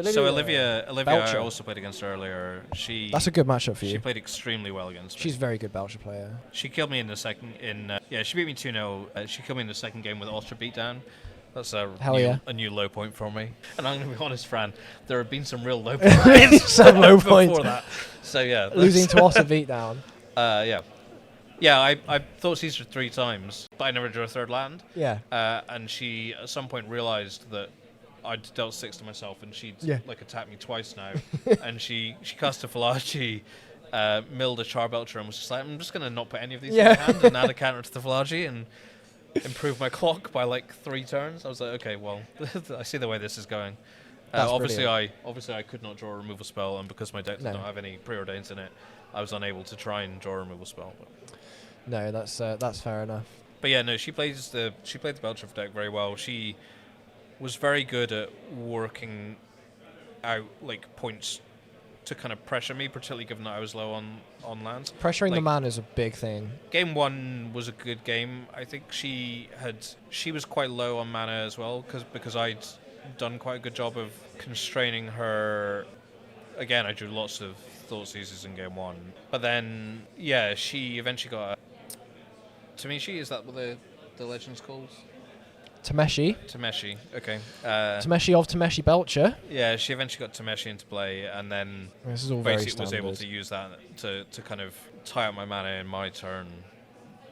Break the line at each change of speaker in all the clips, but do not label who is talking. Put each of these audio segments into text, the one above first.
So Olivia
Belcher.
I also played against earlier.
That's a good matchup for you.
She played extremely well against me.
She's a very good Belcher player.
She killed me in the second. She beat me 2-0. She killed me in the second game with Ultra Beatdown. That's a new low point for me. And I'm going to be honest, Fran, there have been some real low points
some low points
before that. So yeah,
losing to Ultra Beatdown.
Yeah, I thought Caesar 3 times, but I never drew a third land.
Yeah.
And she at some point realised that I'd dealt 6 to myself, and she'd attacked me twice now. And she cast a Philology, milled a Charbelcher, and was just like, I'm just going to not put any of these in my hand and add a counter to the Philology and improve my clock by like 3 turns. I was like, okay, well, I see the way this is going. Obviously I could not draw a removal spell, and because my deck did not have any preordains in it, I was unable to try and draw a removal spell.
No, that's fair enough.
But yeah, no, she played the Belcher deck very well. She was very good at working out like points to kind of pressure me, particularly given that I was low on lands.
Pressuring the man is a big thing.
Game 1 was a good game. I think she was quite low on mana as well, because I'd done quite a good job of constraining her. Again, I drew lots of Thought Seizers in game 1, but then she eventually got a Tameshi. Is that what the legend's called? Tameshi, okay.
Tameshi of Tameshi Belcher.
Yeah, she eventually got Tameshi into play, and then
this is all
basically was able to use that to kind of tie up my mana in my turn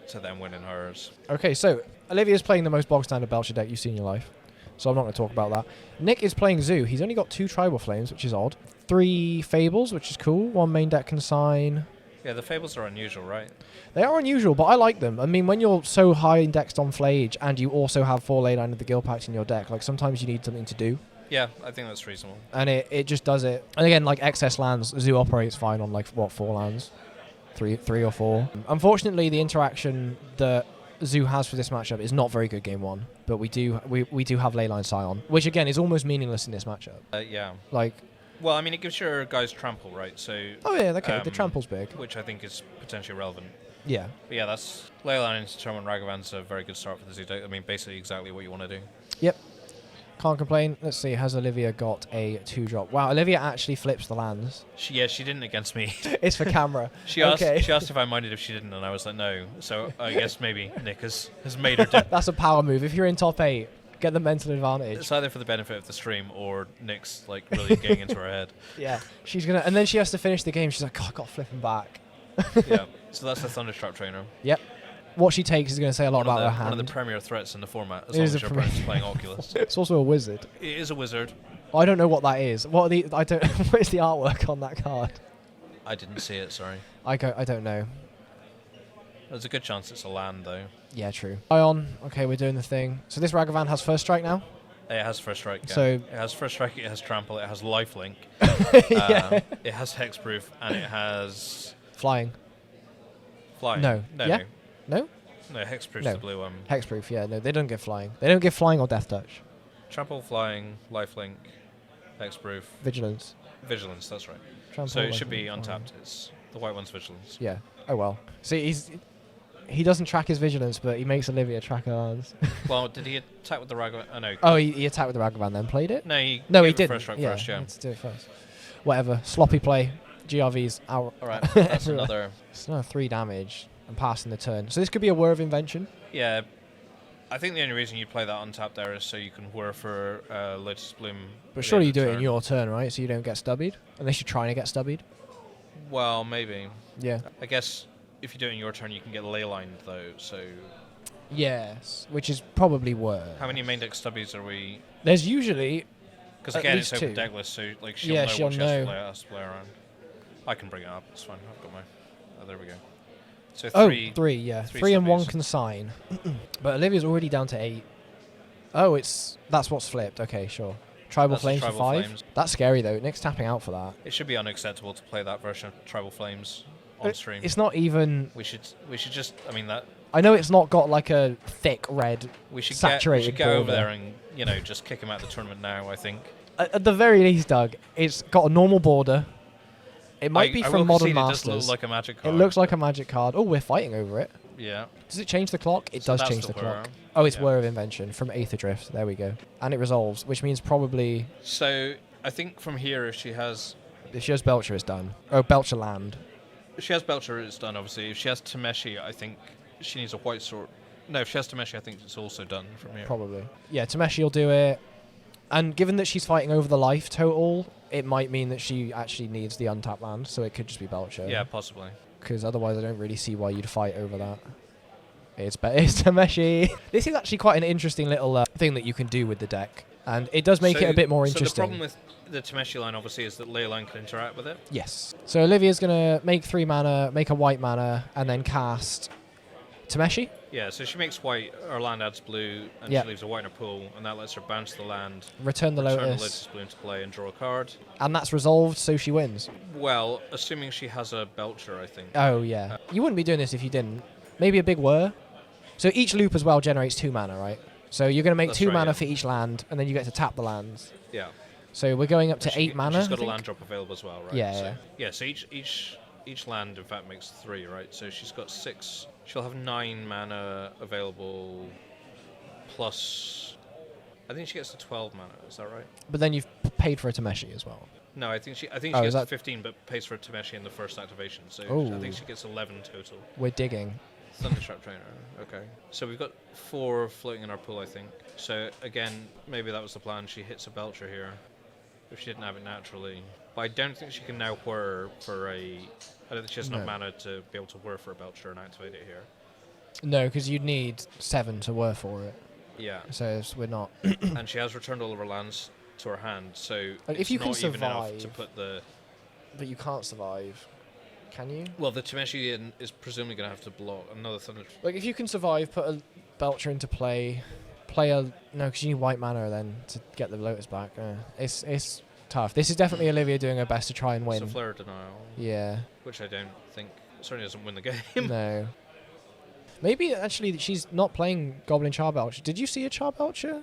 to then win in hers.
Okay, so Olivia's playing the most bog standard Belcher deck you've seen in your life, so I'm not going to talk about that. Nick is playing Zoo. He's only got 2 Tribal Flames, which is odd. 3 Fables, which is cool. 1 main deck consign.
Yeah, the Fables are unusual, right?
They are unusual, but I like them. I mean, when you're so high indexed on Flage and you also have 4 Leyline of the Guild Pact in your deck, like sometimes you need something to do.
Yeah, I think that's reasonable.
And it just does it. And again, like excess lands, Zoo operates fine on like, 4 lands? 3 or 4. Unfortunately, the interaction that Zoo has for this matchup is not very good game 1, but we do have Leyline Scion, which again is almost meaningless in this matchup.
Yeah.
Like...
Well, I mean, it gives your guys trample, right? So.
Oh yeah, okay. The trample's big,
which I think is potentially relevant.
Yeah. But
yeah, that's Leyline into Termin Ragavan's a very good start for the Zoo deck. I mean, basically exactly what you want to do.
Yep. Can't complain. Let's see. Has Olivia got a 2-drop? Wow, Olivia actually flips the lands.
She didn't against me.
It's for camera.
She asked if I minded if she didn't, and I was like, no. So I guess maybe Nick has made her do.
That's a power move. If you're in top 8. Get the mental advantage.
It's either for the benefit of the stream or Nick's like really getting into her head.
Yeah, she's gonna, and then she has to finish the game. She's like, oh, I got to flip him back.
Yeah, so that's the Thunderstruck trainer.
Yep. What she takes is going to say a lot about her hand.
One of the premier threats in the format, as long as your opponent's playing Oculus.
It's also a wizard.
It is a wizard.
I don't know what that is. What is the artwork on that card?
I didn't see it. Sorry.
I don't know.
There's a good chance it's a land, though.
Yeah, true. Ion. Okay, we're doing the thing. So this Ragavan has first strike now?
It has first strike, yeah.
So
it has first strike, it has trample, it has lifelink. It has hexproof, and it has...
Flying.
No.
Yeah? No?
No, hexproof's the blue one.
Hexproof, yeah. No, they don't get flying. They don't get flying or death touch.
Trample, flying, lifelink, hexproof.
Vigilance.
Vigilance, that's right.
Trample,
so it should be untapped. It's the white one's vigilance.
Yeah. Oh well. See, he doesn't track his vigilance, but he makes Olivia track ours.
Well, did he attack with the Ragavan? Oh, no.
Oh, he attacked with the Ragavan, then played it?
No, he
didn't.
First strike first, yeah.
Let's do it first. Whatever. Sloppy play. GRV's out.
All right, that's another...
It's another 3 damage and passing the turn. So this could be a Whir of Invention.
Yeah. I think the only reason you play that untapped there is so you can Whir for Lotus Bloom.
But surely you do it in your turn, right? So you don't get stubbied? Unless you're trying to get stubbied?
Well, maybe.
Yeah.
I guess... If you do it in your turn, you can get leylined, though, so...
Yes, which is probably worse.
How many main deck stubbies are we...
There's usually...
Because again, it's open decklist, so like she'll know what she has to play around. I can bring it up, it's fine, I've got my... Oh, there we go. So 3...
3, yeah. 3 and 1 consign. But Olivia's already down to 8. Oh, that's what's flipped. Okay, sure. Tribal Flames for 5. That's scary, though. Nick's tapping out for that.
It should be unacceptable to play that version of Tribal Flames on stream.
It's not even...
We should just... I mean, that...
I know it's not got like a thick red saturated
We should go over there and, just kick him out of the tournament now, I think.
At the very least, Doug, it's got a normal border. It might be from Modern Masters.
It does look like a magic card.
It looks like a magic card. Oh, we're fighting over it.
Yeah.
Does it change the clock? It does change the clock. Oh, it's Whir of Invention from Aether Drift. There we go. And it resolves, which means probably...
So, I think from here, if she has
Belcher, it's done. Oh, Belcher land.
If she has Belcher, it's done, obviously. If she has Tameshi, I think she needs a white sword. No, if she has Tameshi, I think it's also done from here.
Probably. Yeah, Tameshi will do it. And given that she's fighting over the life total, it might mean that she actually needs the untapped land, so it could just be Belcher.
Yeah, possibly.
Because otherwise I don't really see why you'd fight over that. It's Tameshi. This is actually quite an interesting little thing that you can do with the deck. And it does make it a bit more interesting.
So the problem with the Tameshi line, obviously, is that Leyline can interact with it.
Yes. So Olivia's going to make 3 mana, make a white mana, and then cast Tameshi.
Yeah, so she makes white, her land adds blue, and she leaves a white in her pool, and that lets her bounce the land,
return the Lotus
blue into play, and draw a card.
And that's resolved, so she wins.
Well, assuming she has a Belcher, I think.
Oh, yeah. You wouldn't be doing this if you didn't. Maybe a big whir. So each loop as well generates 2 mana, right? So you're going to make 2 mana for each land, and then you get to tap the lands.
Yeah.
So we're going up to 8 mana.
She's got a land drop available as well, right?
Yeah.
So each land, in fact, makes 3, right? So she's got 6. She'll have 9 mana available, plus... I think she gets to 12 mana, is that right?
But then you've paid for a Tameshi as well.
No, I think she gets to 15, but pays for a Tameshi in the first activation. So I think she gets 11 total.
We're digging.
Thundertrap Trainer, okay. So we've got 4 floating in our pool, I think. So again, maybe that was the plan. She hits a Belcher here, if she didn't have it naturally. But I don't think she can now whir for a... I don't think she has enough mana to be able to whir for a Belcher and activate it here.
No, because you'd need 7 to whir for it.
Yeah.
So we're not...
And she has returned all of her lands to her hand, so
like,
it's
if you
not
can
even
survive,
enough to put the...
But you can't survive. Can you?
Well, the Tameshi is presumably going to have to block another Thunder...
Like, if you can survive, put a Belcher into play a... No, because you need white mana then to get the Lotus back. It's tough. This is definitely Olivia doing her best to try and win.
It's a Flare Denial.
Yeah.
Which I don't think... certainly doesn't win the game.
No. Maybe, actually, she's not playing Goblin Charbelcher. Did you see a Charbelcher?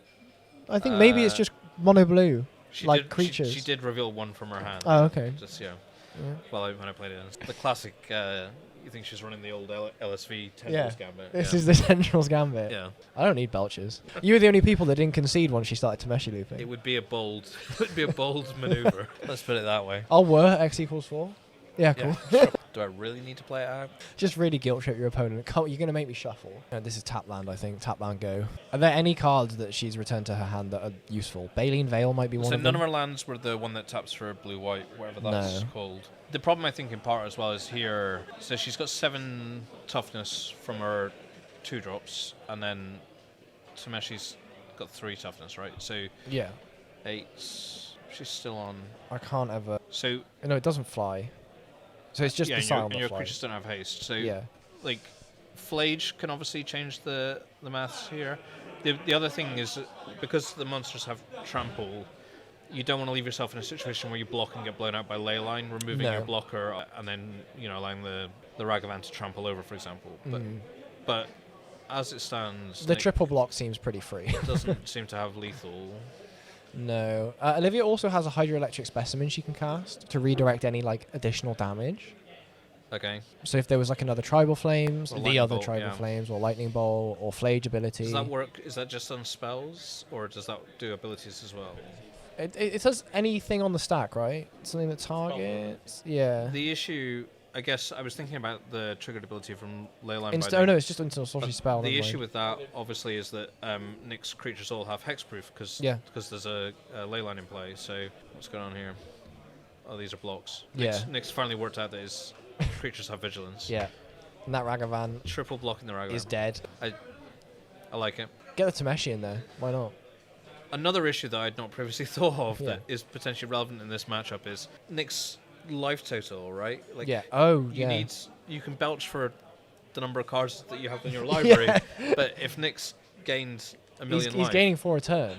I think maybe it's just mono blue, like creatures.
She did reveal 1 from her hand.
Oh, okay.
Just, well, when I played it. The classic, you think she's running the old LSV Tendrils Gambit.
This is the Tendrils Gambit.
Yeah.
I don't need Belchers. You were the only people that didn't concede once she started Tameshi looping.
It would be a bold maneuver. Let's put it that way.
I'll whir X equals 4. Yeah, cool.
Sure. Do I really need to play it out?
Just really guilt trip your opponent. You're going to make me shuffle. This is tap land, I think. Tap land, go. Are there any cards that she's returned to her hand that are useful? Baleen Veil might be one of them.
So none of her lands were the one that taps for blue-white, whatever that's called. The problem, I think, in part as well is here... So she's got 7 toughness from her 2-drops, and then Tameshi's got 3 toughness, right? So...
Yeah.
8... She's still on...
I can't ever...
So...
No, it doesn't fly. So it's just the Silent
and your creatures don't have haste. So, like, Flage can obviously change the maths here. The other thing is, because the monsters have trample, you don't want to leave yourself in a situation where you block and get blown out by Leyline, removing your blocker, and then, allowing the Ragavan to trample over, for example. But as it stands...
The triple block seems pretty free.
It doesn't seem to have lethal...
No. Olivia also has a Hydroelectric Specimen she can cast to redirect any, additional damage.
Okay.
So if there was, another Tribal Flames,
or
the other Tribal Flames, or Lightning Bolt, or Flage ability.
Does that work? Is that just on spells, or does that do abilities as well?
It does anything on the stack, right? Something that targets... Yeah.
The issue... I guess I was thinking about the triggered ability from Leyline.
No, it's just instant sorcery spell.
The issue with that, obviously, is that Nick's creatures all have hexproof because there's a Leyline in play. So what's going on here? Oh, these are blocks. Nick's finally worked out that his creatures have vigilance.
Yeah, and that Ragavan
triple blocking the Ragavan
is dead.
I like it.
Get the Tameshi in there. Why not?
Another issue that I'd not previously thought of that is potentially relevant in this matchup is Nick's life total, right? You can belch for the number of cards that you have in your library, but if Nick's gained a million
he's gaining 4 a turn.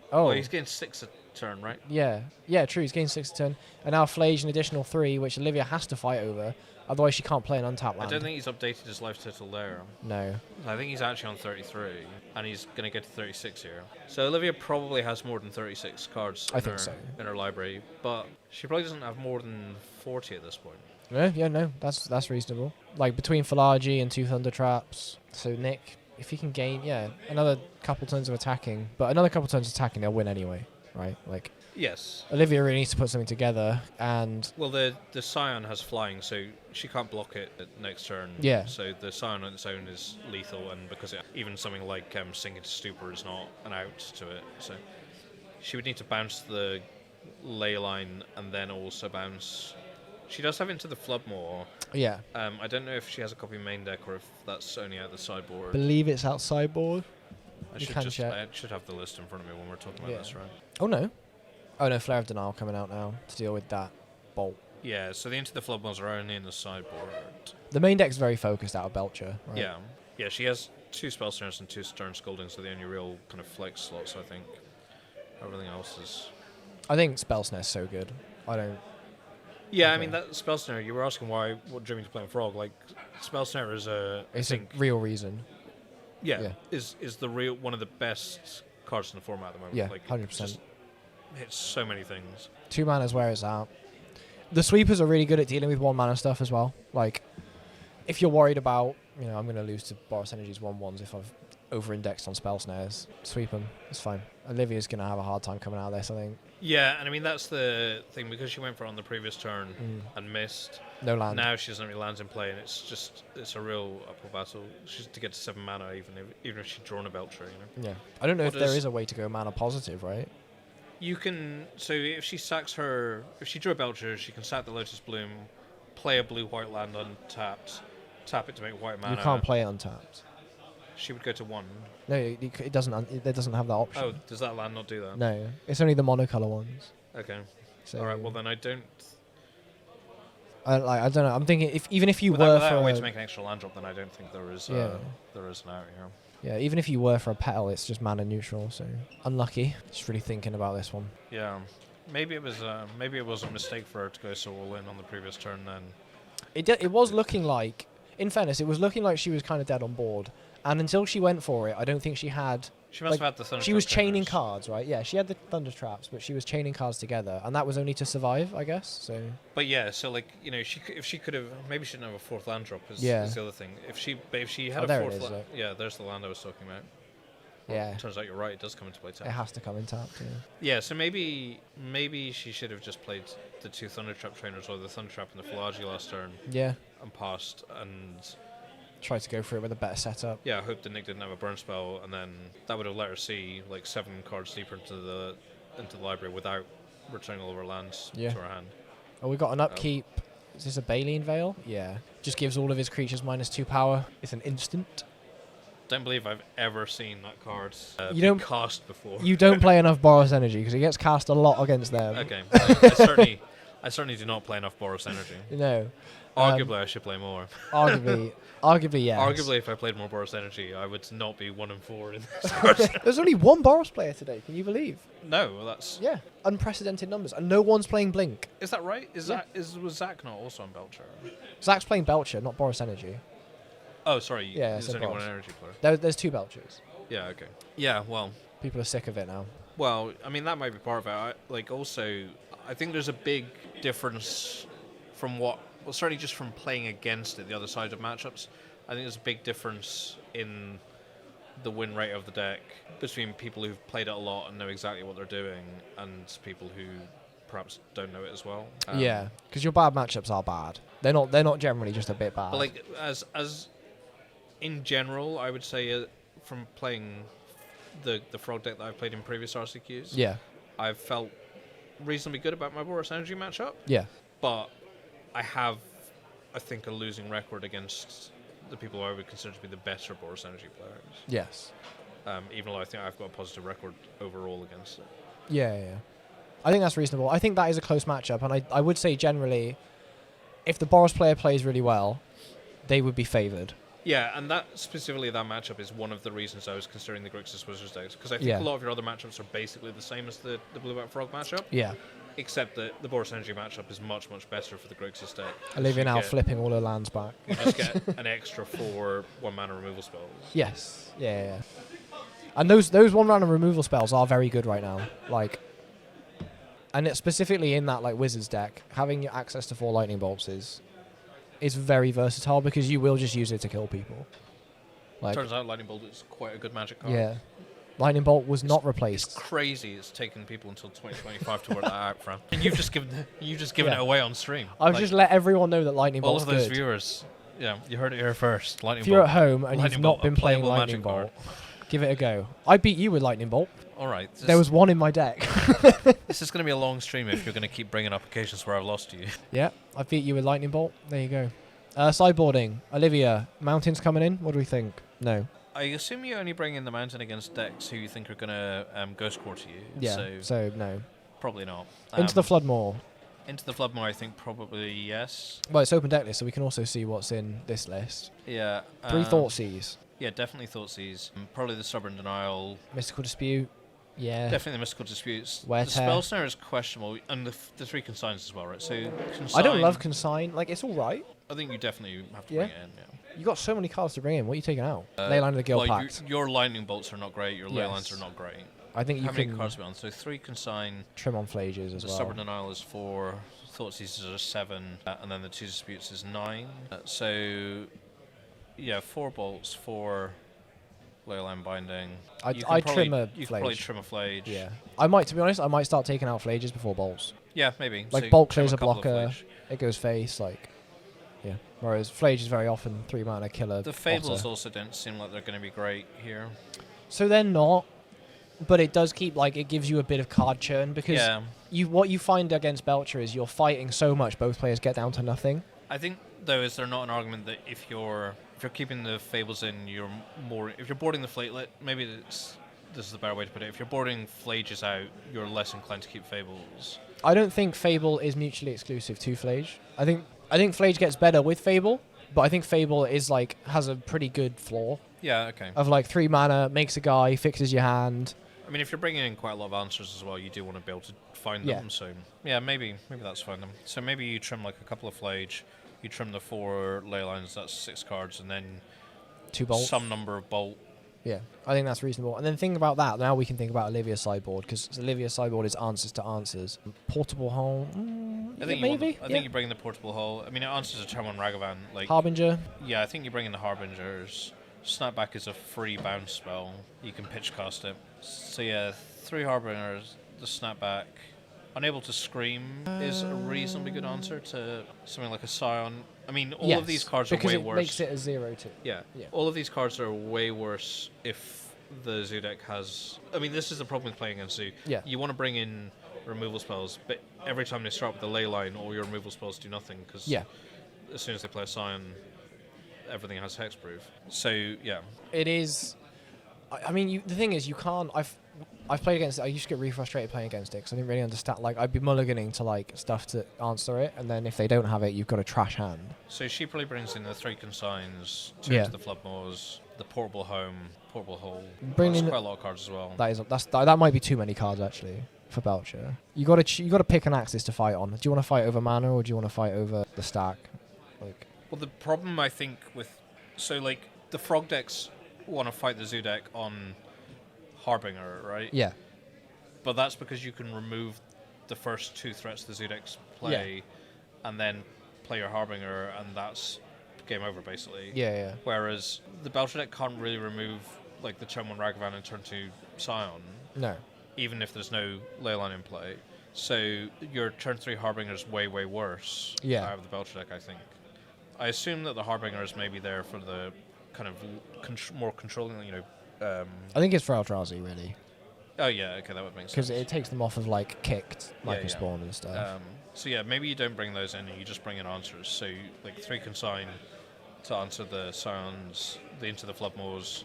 Well, he's gained 6 a turn, right?
Yeah, true. He's gained 6 a turn, and now Flage an additional 3, which Olivia has to fight over. Otherwise, she can't play an untapped land.
I don't think he's updated his life total there.
No.
I think he's actually on 33, and he's going to get to 36 here. So Olivia probably has more than 36 cards in her library, but she probably doesn't have more than 40 at this point.
No, that's reasonable. Between Philagi and 2 Thunder Traps. So Nick, if he can gain, another couple turns of attacking, but another couple turns of attacking, they'll win anyway, right?
Yes.
Olivia really needs to put something together, and...
Well, the Scion has flying, so she can't block it at next turn.
Yeah.
So the Scion on its own is lethal, and because even something like sinking to stupor is not an out to it, so she would need to bounce the Leyline and then also bounce... She does have Into the Flood more.
Yeah.
I don't know if she has a copy of main deck or if that's only out the sideboard.
Believe it's outside board.
I should have the list in front of me when we're talking about this, right?
Oh no. Oh no, Flare of Denial coming out now to deal with that bolt.
Yeah, so the Into the Flood ones are only in the sideboard.
The main deck's very focused out of Belcher, right?
Yeah. Yeah, she has 2 Spell Snares and 2 Stern Scolding, so the only real kind of flex slots, I think. Everything else is...
I think Spell Snare's so good. I don't...
Yeah, I mean, that Spell Snare, you were asking what drew me to playing Frog. Like, Spell Snare is
It's a real reason.
Yeah, is the real one of the best cards in the format at the moment.
Yeah,
like,
100%.
Just hits so many things.
2 mana's where it's at. The sweepers are really good at dealing with 1 mana stuff as well. Like, if you're worried about, I'm going to lose to Boros Energy's 1/1s if I've over-indexed on Spell Snares, sweep them. It's fine. Olivia's going to have a hard time coming out of this, I think.
Yeah, and I mean, that's the thing, because she went for it on the previous turn and missed.
No land.
Now she doesn't have any lands in play, and it's a real uphill battle. She's to get to 7 mana, even if she'd drawn a Belcher,
Yeah. I don't know if there is a way to go mana positive, right?
You can, so if she drew a Belcher, she can sack the Lotus Bloom, play a blue-white land untapped, tap it to make white mana.
You can't play it untapped.
She would go to 1.
No, it doesn't. It doesn't have that option.
Oh, does that land not do that?
No, it's only the monocolor ones.
Okay.
So
all right. Well, then I don't.
I don't know. I'm thinking even if you were
without
for
a way to make an extra land drop, then I don't think there is. There is an out here.
Yeah, even if you were for a petal, it's just mana neutral. So unlucky. Just really thinking about this one.
Yeah. Maybe it was a mistake for her to go so all in on the previous turn. Then
it was looking like, in fairness, it was looking like she was kind of dead on board. And until she went for it, I don't think she had...
She must have had the Thunder
She was
Trap
chaining
trainers.
cards, right? Yeah, she had the Thunder Traps, but she was chaining cards together. And that was only to survive, I guess, so...
But yeah, so like, if she could have... Maybe she didn't have a 4th land drop is the other thing. If she had a 4th land... Yeah, there's the land I was talking about.
Yeah.
Turns out you're right, it does come into play tapped.
It has to come in tapped, yeah.
Yeah, so maybe she should have just played the 2 Thunder Trap trainers or the Thunder Trap and the Philology last turn.
Yeah.
And passed, and...
Try to go for it with a better setup.
Yeah, I hope that Nick didn't have a burn spell, and then that would have let her see like 7 cards deeper into the library without returning all of her lands to her hand.
Oh, we got an upkeep. Is this a Baleen Veil? Yeah. Just gives all of his creatures -2 power. It's an instant.
Don't believe I've ever seen that card cast before.
You don't play enough Boros Energy because it gets cast a lot against them.
Okay, I certainly do not play enough Boros Energy.
No.
Arguably, I should play more.
Arguably, yes.
Arguably, if I played more Boros Energy, I would not be 1-4 in this.
There's only 1 Boros player today. Can you believe?
No, well, that's
unprecedented numbers, and no one's playing Blink.
Is that right? Was Zach not also on Belcher?
Zach's playing Belcher, not Boros Energy.
Oh, sorry.
Yeah,
there's only 1 energy
There's
player.
2 Belchers.
Yeah. Okay. Yeah. Well.
People are sick of it now.
Well, I mean that might be part of it. I think there's a big difference from certainly just from playing against it, the other side of matchups. I think there's a big difference in the win rate of the deck between people who've played it a lot and know exactly what they're doing and people who perhaps don't know it as well.
Yeah, because your bad matchups are bad. They're not generally just a bit bad.
But like as in general, I would say from playing the Frog deck that I've played in previous RCQs, I've felt reasonably good about my Boros Energy matchup.
Yeah.
But I have, I think, a losing record against the people who I would consider to be the better Boros Energy players.
Yes.
Even though I think I've got a positive record overall against it.
Yeah. I think that's reasonable. I think that is a close matchup, and I would say generally, if the Boros player plays really well, they would be favoured.
Yeah, and that matchup is one of the reasons I was considering the Grixis Wizards decks, because I think a lot of your other matchups are basically the same as the Blue Belcher Frog matchup.
Yeah.
Except that the Boros Energy matchup is much, much better for the Grixis deck.
Olivia now flipping all her lands back.
You just get an extra 4 1-mana removal spells.
Yes. Yeah. And those 1-mana removal spells are very good right now. And it's specifically in that Wizards deck, having access to 4 lightning bolts is very versatile because you will just use it to kill people.
Turns out Lightning Bolt is quite a good magic card.
Yeah. Lightning Bolt was not
It's
replaced.
crazy. It's taken people until 2025 to work that out from. And you've just given it away on stream.
I've just let everyone know that Lightning
all
Bolt's
of those
good.
viewers. Yeah, you heard it here first. Lightning
If you're
Bolt.
at home and
Lightning
you've
Bolt,
not been
a
playing
playable
Lightning
magic
Bolt,
card.
give it a go. I beat you with Lightning Bolt.
All right.
There was one in my deck.
This is going to be a long stream if you're going to keep bringing up occasions where I've lost you.
Yeah, I beat you with Lightning Bolt. There you go. Sideboarding. Olivia, mountains coming in? What do we think? No.
I assume you only bring in the mountain against decks who you think are going to Ghost Quarter you.
Yeah, so no.
Probably not.
Into the Floodmoor.
Into the Floodmoor, I think probably yes.
Well, it's open deck list, so we can also see what's in this list.
Yeah.
3 Thoughtseize.
Yeah, definitely Thoughtseize. Probably the Stubborn Denial.
Mystical Dispute. Yeah.
Definitely the Mystical Disputes.
Wear
The
Tear.
Spell Snare is questionable, and the 3 Consigns as well, right? So
I don't love Consign. Like, it's all right.
I think you definitely have to bring it in, yeah.
You got so many cards to bring in. What are you taking out? Leyline of the Guild Pact.
Your Lightning Bolts are not great. Your
Yes.
Leylines are not great.
I think you
How many
can
cards are we on? So 3 Consign.
trim on Flages as
The
well.
Stubborn Denial is 4. Thoughtseize is 7. And then the 2 Disputes is 9. So, yeah, 4 Bolts, 4 Leyline Binding.
I'd trim a
You could probably
Flage.
trim a Flage.
Yeah. I might, to be honest, I might start taking out Flages before Bolts.
Yeah, maybe.
Like,
So
Bolt
trim
clears a
couple of
blocker,
Flage.
it goes face, like... Yeah. Whereas Flage is very often 3 mana killer.
The Fables
otter.
also don't seem like they're going to be great here.
So they're not, but it does keep, like, it gives you a bit of card churn, because what you find against Belcher is you're fighting so much, both players get down to nothing.
I think, though, is there not an argument that if you're keeping the Fables in, if you're boarding the Flatelet, maybe this is the better way to put it. If you're boarding Flages out, you're less inclined to keep Fables.
I don't think Fable is mutually exclusive to Flage. I think Flage gets better with Fable, but I think Fable is like has a pretty good floor.
Yeah, okay.
Of like 3 mana, makes a guy, fixes your hand.
I mean, if you're bringing in quite a lot of answers as well, you do want to be able to find them. So yeah, maybe that's fine then. So maybe you trim like a couple of Flage, you trim the 4 Leylines, that's 6 cards, and then
2 bolts.
some number of Bolt.
Yeah, I think that's reasonable. And then think about that. Now we can think about Olivia's sideboard, because Olivia's sideboard is answers to answers. Portable Hole,
I think
maybe.
I think you bring in the Portable Hull. I mean, it answers a turn on Ragavan. Like
Harbinger.
Yeah, I think you bring in the Harbingers. Snapback is a free bounce spell. You can pitch cast it. So yeah, 3 Harbingers, the Snapback. Unable to Scream is a reasonably good answer to something like a Scion. I mean, all of these cards are way
because
worse.
it makes it a 0/2.
Yeah, all of these cards are way worse if the Zoo deck has... I mean, this is the problem with playing against Zoo.
Yeah.
You want to bring in removal spells, but every time they start with the Leyline, all your removal spells do nothing, because as soon as they play a Scion, everything has hexproof. So, yeah.
It is... I mean, the thing is, you can't... I've played against it. I used to get really frustrated playing against it because I didn't really understand. Like, I'd be mulliganing to like stuff to answer it, and then if they don't have it, you've got a trash hand.
So she probably brings in the 3 Consigns, 2 into the Floodmoors, the Portable Home, Portable Hole. There's quite a lot of cards as well.
That might be too many cards actually for Belcher. You got to pick an axis to fight on. Do you want to fight over mana or do you want to fight over the stack? Like,
well, the problem I think with the Frog decks want to fight the Zoo deck on Harbinger, right?
Yeah.
But that's because you can remove the first 2 threats the Zoo decks play, and then play your Harbinger, and that's game over basically.
Yeah.
Whereas the Belcher deck can't really remove like the turn 1 Ragavan and turn 2 Scion.
No.
Even if there's no Leyline in play. So your turn 3 Harbinger is way worse out of the Belcher deck, I think. I assume that the Harbinger is maybe there for the kind of more controlling, I
think it's for Eldrazi, really.
Oh, yeah, okay, that would make sense.
Because it takes them off of, like, kicked Microspawn and stuff.
So, yeah, maybe you don't bring those in and you just bring in answers. So, like, 3 Consign to answer the Scions, the Into the Floodmoors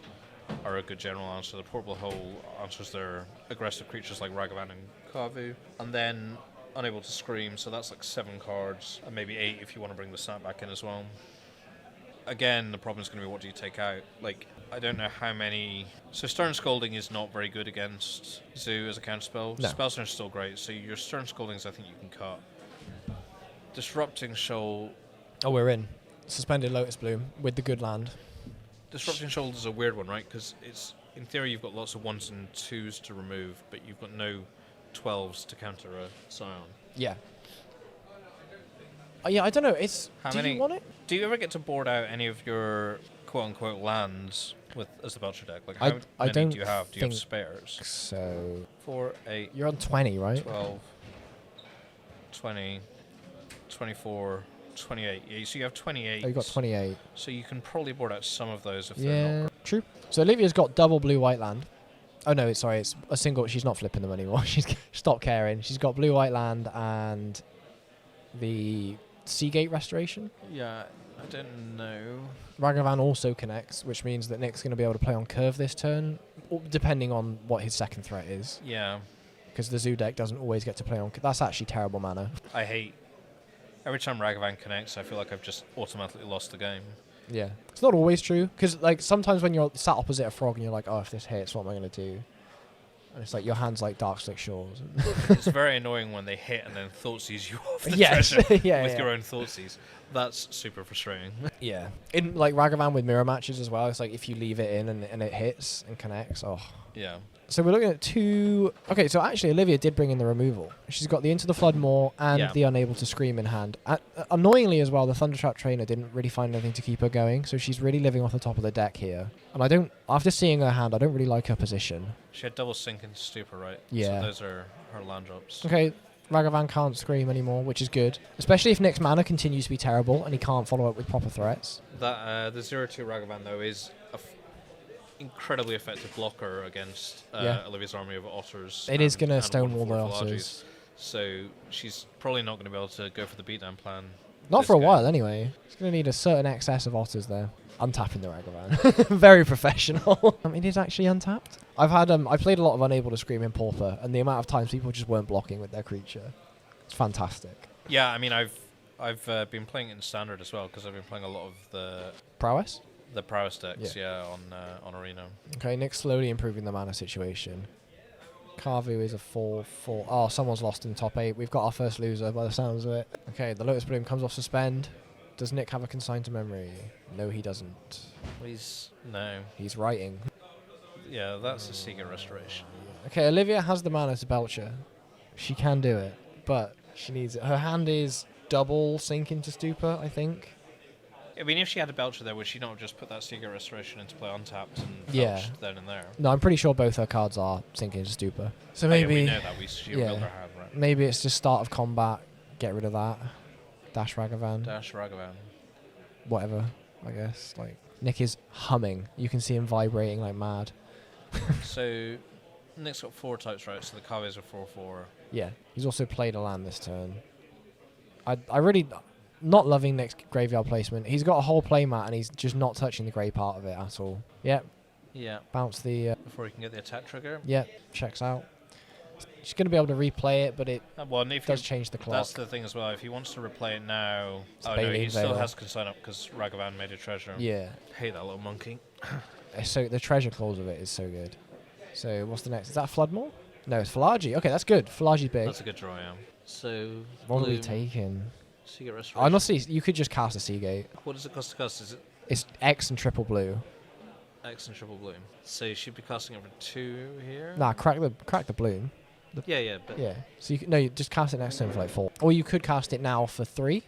are a good general answer. The Portable Hole answers their aggressive creatures like Ragavan and Kavu. And then Unable to Scream, so that's like 7 cards, and maybe 8 if you want to bring the Snapback in as well. Again, the problem is going to be what do you take out? Like, I don't know how many... So Stern Scolding is not very good against Zoo as a counterspell.
No.
Spellstorm is still great, so your Stern Scoldings I think you can cut. Disrupting Shoal...
Oh, we're in. Suspended Lotus Bloom with the good land.
Disrupting Shoal is a weird one, right? Because it's in theory you've got lots of 1s and 2s to remove, but you've got no 12s to counter a Scion.
Yeah. Yeah, I don't know. You want it?
Do you ever get to board out any of your quote-unquote lands as the Belcher deck? Like, how many do you have? Do you have spares?
So
4, 8.
You're on 20, right?
12, 20, 24, 28. Yeah, so you have 28.
Oh, you got 28.
So you can probably board out some of those if they're
Yeah,
not.
true. So Olivia's got double blue-white land. Oh no, it's a single. She's not flipping them anymore. She's stopped caring. She's got blue-white land and the Seagate Restoration.
Yeah, I don't know.
Ragavan also connects, which means that Nick's going to be able to play on curve this turn, depending on what his second threat is.
Yeah.
Because the Zoo deck doesn't always get to play on... That's actually terrible mana.
I hate... Every time Ragavan connects, I feel like I've just automatically lost the game.
Yeah. It's not always true, because like sometimes when you're sat opposite a frog and you're like, oh, if this hits, what am I going to do? And it's like your hand's like Dark Slick Shores.
It's very annoying when they hit and then Thoughtseize you off the treasure with your own Thoughtseize. That's super frustrating.
Yeah. In like Ragavan with mirror matches as well, it's like if you leave it in and it hits and connects, oh.
Yeah.
So we're looking at 2... Okay, so actually Olivia did bring in the removal. She's got the Into the Flood Maw and the Unable to Scream in hand. Annoyingly as well, the Thundertrap Trainer didn't really find anything to keep her going, so she's really living off the top of the deck here. And after seeing her hand, I don't really like her position.
She had double Sink and Stupor, right?
Yeah.
So those are her land drops.
Okay, Ragavan can't Scream anymore, which is good. Especially if Nick's mana continues to be terrible and he can't follow up with proper threats.
That the 0-2 Ragavan, though, is incredibly effective blocker against Olivia's army of otters.
It is going to stonewall the
Philages.
otters.
So she's probably not going to be able to go for the beatdown plan.
Not for a while, anyway. She's going to need a certain excess of otters there. Untapping the Ragavan. Very professional. It is actually untapped. I played a lot of Unable to Scream in Pauper, and the amount of times people just weren't blocking with their creature. It's fantastic.
Yeah, I mean, I've been playing it in Standard as well, because I've been playing a lot of the...
Prowess?
The Prowess decks, on Arena.
Okay, Nick's slowly improving the mana situation. Carvu is a 4-4. Oh, someone's lost in top 8. We've got our first loser by the sounds of it. Okay, the Lotus Bloom comes off suspend. Does Nick have a consign to memory? No, he doesn't.
No.
He's writing.
Yeah, that's a Seagate Restoration.
Okay, Olivia has the mana to Belcher. She can do it, but she needs it. Her hand is double Sink into Stupor, I think.
I mean, if she had a Belcher there, would she not just put that Seagate Restoration into play untapped and belch then and there?
No, I'm pretty sure both her cards are Sink into Stupor. So maybe...
we know that. She revealed her hand, right?
Maybe it's just start of combat, get rid of that. Dash Ragavan. Whatever, I guess. Like Nick is humming. You can see him vibrating like mad.
So, Nick's got 4 types, right? So the Kaves are 4-4.
Yeah, he's also played a land this turn. I really... Not loving Nick's graveyard placement. He's got a whole playmat and he's just not touching the grey part of it at all. Yep.
Yeah.
Bounce the...
Before he can get the attack trigger.
Yep, checks out. She's going to be able to replay it, but it does change the clock.
That's the thing as well. If he wants to replay it now... he still has to sign up because Ragavan made a treasure.
Yeah.
Hate that little monkey.
So the treasure clause of it is so good. So what's the next? Is that Floodmore? No, it's Philaji. Okay, that's good. Philaji's big.
That's a good draw, yeah. So...
What are we taking?
Seagate Restoration.
Honestly, you could just cast a Seagate.
What does it cost to cast? Is it?
It's X and triple blue.
X and triple blue. So you should be casting it for 2 here.
Nah, crack the bloom.
Yeah.
So you just cast it next turn for like 4, or you could cast it now for 3.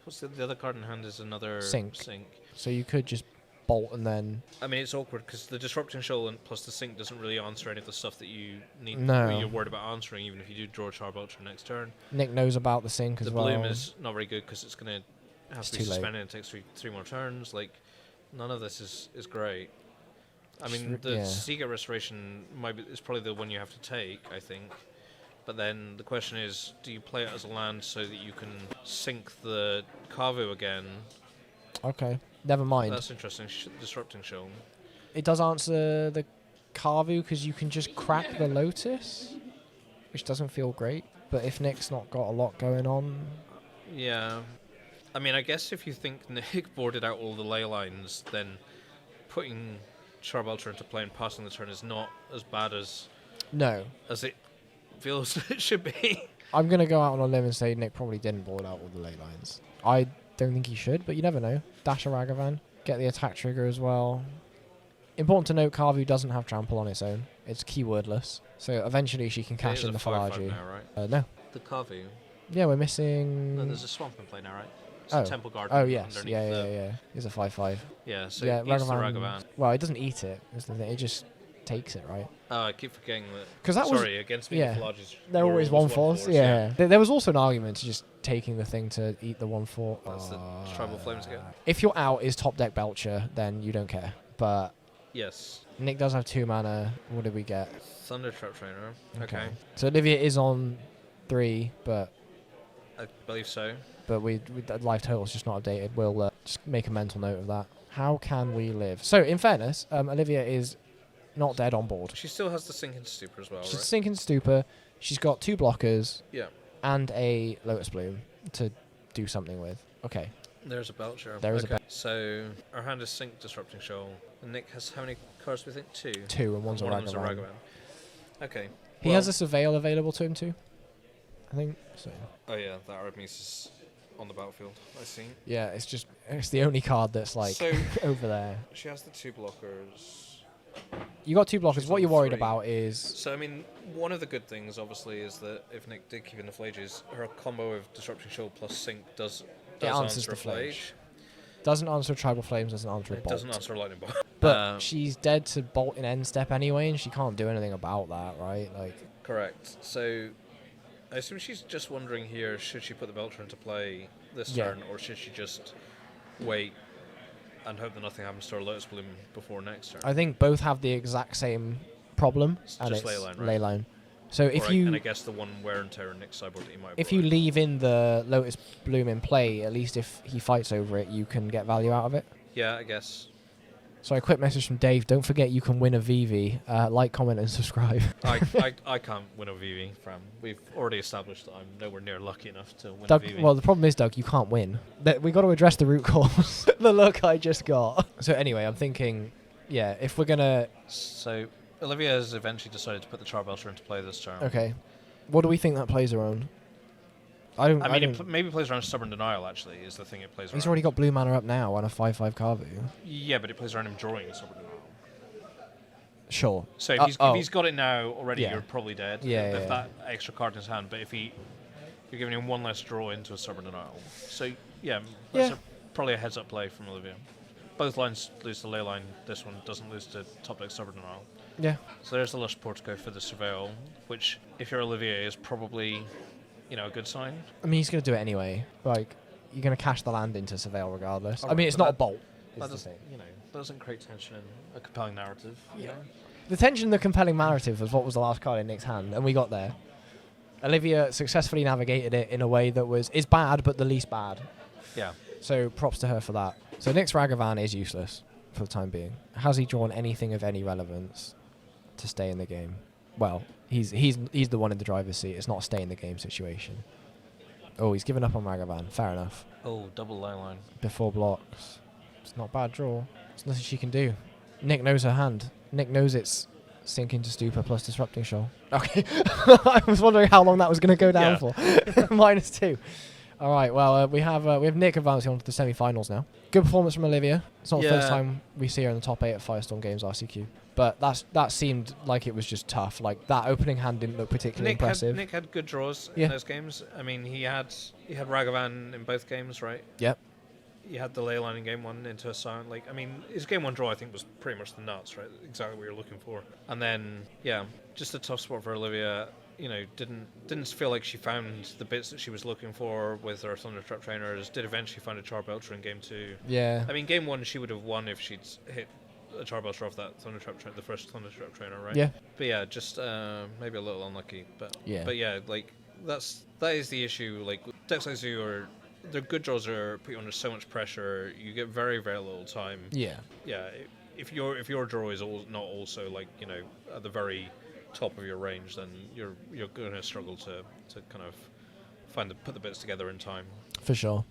What's the other card in hand? Is another
Sink.
Sink.
So you could just bolt and then.
I mean, it's awkward because the Disrupting Shoal and plus the Sink doesn't really answer any of the stuff that you need.
No.
You're worried about answering, even if you do draw Charbelcher next turn.
Nick knows about the Sink as well.
The Bloom is not very good because it's going to have to be suspended and it takes 3 more turns. Like, none of this is great. I mean, the Seagate Restoration is probably the one you have to take, I think. But then the question is, do you play it as a land so that you can sink the Kavu again?
Okay, never mind.
That's interesting. Disrupting Shoal.
It does answer the Kavu because you can just crack the Lotus, which doesn't feel great. But if Nick's not got a lot going on...
Yeah. I mean, I guess if you think Nick boarded out all the ley lines, then putting Charbelcher into play and passing the turn is not as bad as it feels it should be.
I'm going to go out on a limb and say Nick probably didn't board out all the ley lines. I don't think he should, but you never know. Dash a Ragavan. Get the attack trigger as well. Important to note, Carvu doesn't have trample on its own. It's keywordless. So eventually she can cash in the Philaji.
Now, right?
No.
The Kavu.
Yeah, we're missing...
No, there's a swamp in play now, right? It's a temple garden.
Oh yes,
underneath
yeah. It's a 5/5.
Yeah, so
Yeah,
it eats the Ragavan.
Well, it doesn't eat it. That's the thing. It just takes it, right?
Oh, I keep forgetting that.
'Cause that was-
sorry, against me,
yeah.
the Philosophies,
They're
you're
always 1/4. Yeah. There was also an argument to just taking the thing to eat the 1/4.
That's the tribal flames again.
If your out is top deck Belcher, then you don't care. But
Yes.
Nick does have 2 mana. What did we get?
Thunder Trap Trainer. Okay.
So Olivia is on 3, but
I believe so.
we the life total's just not updated. We'll just make a mental note of that. How can we live? So in fairness, Olivia is not dead on board.
She still has the Sinking Stupor as well,
She's
right?
sinking stupor. She's got 2 blockers.
Yeah.
And a Lotus Bloom to do something with. Okay.
There's a Belcher.
There is a Belcher.
So our hand is Sink Disrupting Shoal. And Nick has how many cards do we think? 2.
2, and one's a
one of them's
Ragavan.
Okay.
He has a Surveil available to him too, I think. So.
Oh yeah, that Artemis is on the battlefield. I see.
Yeah, it's the only card that's like
So
over there.
she has the 2 blockers.
You got 2 blockers.
She's
What
on
you're worried
3.
about is
So I mean, one of the good things obviously is that if Nick did keep in the Flages, her combo of Disrupting Shoal plus Sink does
answers
answer
the
a Flage.
Flage. Doesn't answer Tribal Flames. Doesn't answer a
It
Bolt.
doesn't answer a Lightning Bolt.
But she's dead to Bolt in end step anyway, and she can't do anything about that, right? Like.
Correct. So I assume she's just wondering here, should she put the Belcher into play this
Yeah.
turn, or should she just wait and hope that nothing happens to her Lotus Bloom before next turn?
I think both have the exact same problem, and
just
it's
Leyline, right?
Leyline. So if
and I guess the one wear and tear in Nick's sideboard that you might have
if you
brought.
leave in the Lotus Bloom in play, at least if he fights over it, you can get value out of it.
Yeah, I guess.
So a quick message from Dave. Don't forget you can win a VV. Like, comment, and subscribe.
I can't win a VV, Fram. We've already established that I'm nowhere near lucky enough to win
Doug,
a VV.
well, the problem is, Doug, you can't win. We got to address the root cause. The look I just got. So anyway, I'm thinking, yeah, if we're gonna.
So Olivia has eventually decided to put the Charbelcher into play this turn.
Okay. What do we think that plays around? I
It
don't.
maybe plays around Stubborn Denial, actually, is the thing it plays around.
He's already got blue mana up now and a 5/5 Carvu.
Yeah, but it plays around him drawing Stubborn Denial.
Sure.
So if he's got it now already,
Yeah.
you're probably dead.
Yeah,
If
yeah.
that extra card in his hand, but if you're giving him one less draw into a Stubborn Denial. So yeah, that's
Yeah.
probably a heads-up play from Olivia. Both lines lose to Leyline. This one doesn't lose to top deck Stubborn Denial.
Yeah.
So there's the Lush Portico for the Surveil, which, if you're Olivia, is probably, a good sign.
I mean, he's going to do it anyway. Like, you're going to cash the land into Surveil regardless. I
Alright,
mean, it's
but
not a bolt.
That
Is the
doesn't,
thing.
doesn't create tension in a compelling narrative.
Yeah. The tension in the compelling narrative was what was the last card in Nick's hand, and we got there. Olivia successfully navigated it in a way that is bad, but the least bad.
Yeah.
So props to her for that. So Nick's Ragavan is useless for the time being. Has he drawn anything of any relevance to stay in the game? Well, he's the one in the driver's seat. It's not a stay in the game situation. Oh, he's given up on Ragavan. Fair enough.
Oh, double Leyline.
Before blocks. It's not a bad draw. There's nothing she can do. Nick knows her hand. Nick knows it's Sink into Stupor plus Disrupting Shoal. Okay. I was wondering how long that was going to go down for. -2. All right. Well, we have Nick advancing on to the semi-finals now. Good performance from Olivia. It's not the first time we see her in the top 8 at Firestorm Games RCQ. But that seemed like it was just tough. Like, that opening hand didn't look particularly impressive.
Nick had good draws in those games. I mean, he had Ragavan in both games, right?
Yep.
He had the Leyline in game 1 into a silent. His game 1 draw, I think, was pretty much the nuts, right? Exactly what you're looking for. And then, just a tough spot for Olivia. Didn't feel like she found the bits that she was looking for with her Thunder Trap Trainers. Did eventually find a Charbelcher in game 2.
Yeah.
I mean, game 1 she would have won if she'd hit a Charbelcher off that Thunder Trap the first Thunder Trap Trainer, right?
Yeah.
But yeah, just maybe a little unlucky. But
yeah,
that is the issue. Like, decks like Zoo their good draws are put you under so much pressure. You get very, very little time.
Yeah.
Yeah. If your draw is not also at the very top of your range, then you're going to struggle to kind of put the bits together in time.
For sure.